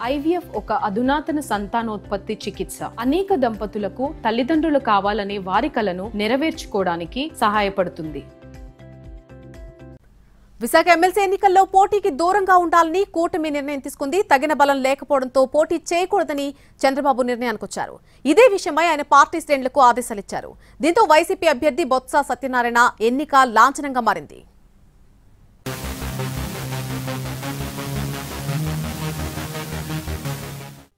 IVF ఒక అధునాతన సంతానోత్పత్తి చికిత్స. అనేక దంపతులకు తల్లిదండ్రులు కావాలనే వారి కలను నెరవేర్చుకోవడానికి సహాయపడుతుంది. విశాఖ ఎమ్మెల్సీ ఎన్నికల్లో పోటీకి దూరంగా ఉండాలని కూటమి నిర్ణయం తీసుకుంది. తగిన బలం లేకపోవడంతో పోటీ చేయకూడదని చంద్రబాబు నిర్ణయానికి వచ్చారు. ఇదే విషయమై ఆయన పార్టీ శ్రేణులకు ఆదేశాలిచ్చారు. దీంతో వైసీపీ అభ్యర్థి బొత్స సత్యనారాయణ ఎన్నిక లాంఛనంగా మారింది.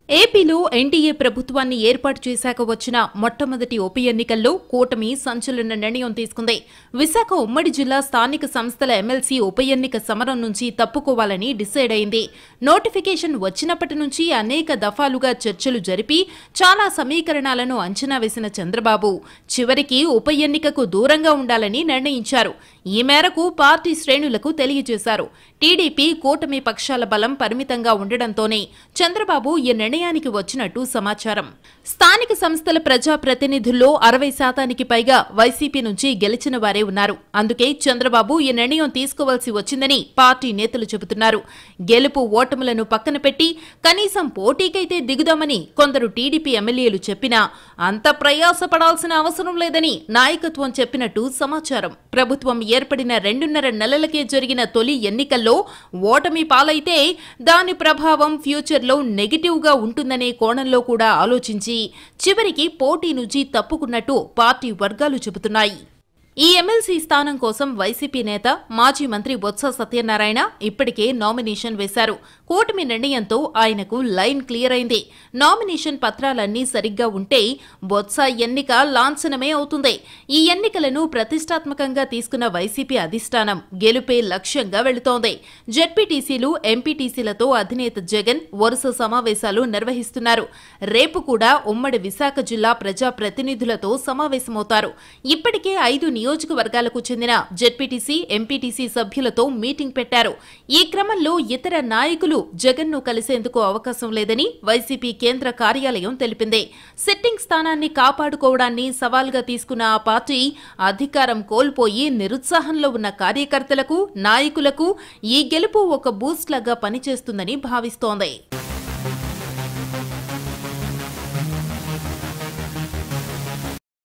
ఏపీలో ఎన్డీఏ ప్రభుత్వాన్ని ఏర్పాటు చేశాక వచ్చిన మొట్టమొదటి ఉప ఎన్నికల్లో కూటమి సంచలన నిర్ణయం తీసుకుంది. విశాఖ ఉమ్మడి జిల్లా స్థానిక సంస్థల ఎమ్మెల్సీ ఉప ఎన్నిక సమరం నుంచి తప్పుకోవాలని డిసైడ్ అయింది. నోటిఫికేషన్ వచ్చినప్పటి నుంచి అనేక దఫాలుగా చర్చలు జరిపి చాలా సమీకరణాలను అంచనా వేసిన చంద్రబాబు చివరికి ఉప ఎన్నికకు దూరంగా ఉండాలని నిర్ణయించారు. ఈ మేరకు పార్టీ శ్రేణులకు తెలియజేశారు. టీడీపీ కూటమి పక్షాల బలం పరిమితంగా ఉండడంతోనే చంద్రబాబు ఈ నిర్ణయానికి వచ్చినట్టు సమాచారం. స్థానిక సంస్థల ప్రజాప్రతినిధుల్లో 60% పైగా వైసీపీ నుంచి గెలిచిన వారే ఉన్నారు. అందుకే చంద్రబాబు ఈ నిర్ణయం తీసుకోవాల్సి వచ్చిందని పార్టీ నేతలు చెబుతున్నారు. గెలుపు ఓటములను పక్కన పెట్టి కనీసం పోటీకైతే దిగుదామని కొందరు టీడీపీ ఎమ్మెల్యేలు చెప్పినా అంత ప్రయాసపడాల్సిన అవసరం లేదని నాయకత్వం చెప్పినట్టు సమాచారం. ప్రభుత్వం ఏర్పడిన 2.5 నెలలకే జరిగిన తొలి ఎన్నికల్లో ఓటమి పాలైతే దాని ప్రభావం ఫ్యూచర్లో నెగిటివ్గా ఉంటుందనే కోణంలో కూడా ఆలోచించి చివరికి పోటీ నుంచి తప్పుకున్నట్టు పార్టీ వర్గాలు చెబుతున్నాయి. ఈ ఎమ్మెల్సీ స్థానం కోసం వైసీపీ నేత మాజీ మంత్రి బొత్స సత్యనారాయణ ఇప్పటికే నామినేషన్ వేశారు. కూటమి నిర్ణయంతో ఆయనకు లైన్ క్లియర్ అయింది. నామినేషన్ పత్రాలన్నీ సరిగ్గా ఉంటే బొత్స ఎన్నిక లాంఛనమే అవుతుంది. ఈ ఎన్నికలను ప్రతిష్టాత్మకంగా తీసుకున్న వైసీపీ అధిష్టానం గెలుపే లక్ష్యంగా వెళుతోంది. జెడ్పీటీసీలు, ఎంపీటీసీలతో అధినేత జగన్ వరుస సమావేశాలు నిర్వహిస్తున్నారు. రేపు కూడా ఉమ్మడి విశాఖ జిల్లా ప్రజాప్రతినిధులతో సమావేశమవుతారు. ఇప్పటికే 5 నియోజకవర్గాలకు చెందిన జెడ్పీటీసీ, ఎంపీటీసీ సభ్యులతో మీటింగ్ పెట్టారు. ఈ క్రమంలో ఇతర నాయకులు జగన్ను కలిసేందుకు అవకాశం లేదని వైసీపీ కేంద్ర కార్యాలయం తెలిపింది. సిట్టింగ్ స్థానాన్ని కాపాడుకోవడాన్ని సవాల్గా తీసుకున్న ఆ పార్టీ అధికారం కోల్పోయి నిరుత్సాహంలో ఉన్న కార్యకర్తలకు, నాయకులకు ఈ గెలుపు ఒక బూస్ట్ లాగా పనిచేస్తుందని భావిస్తోంది.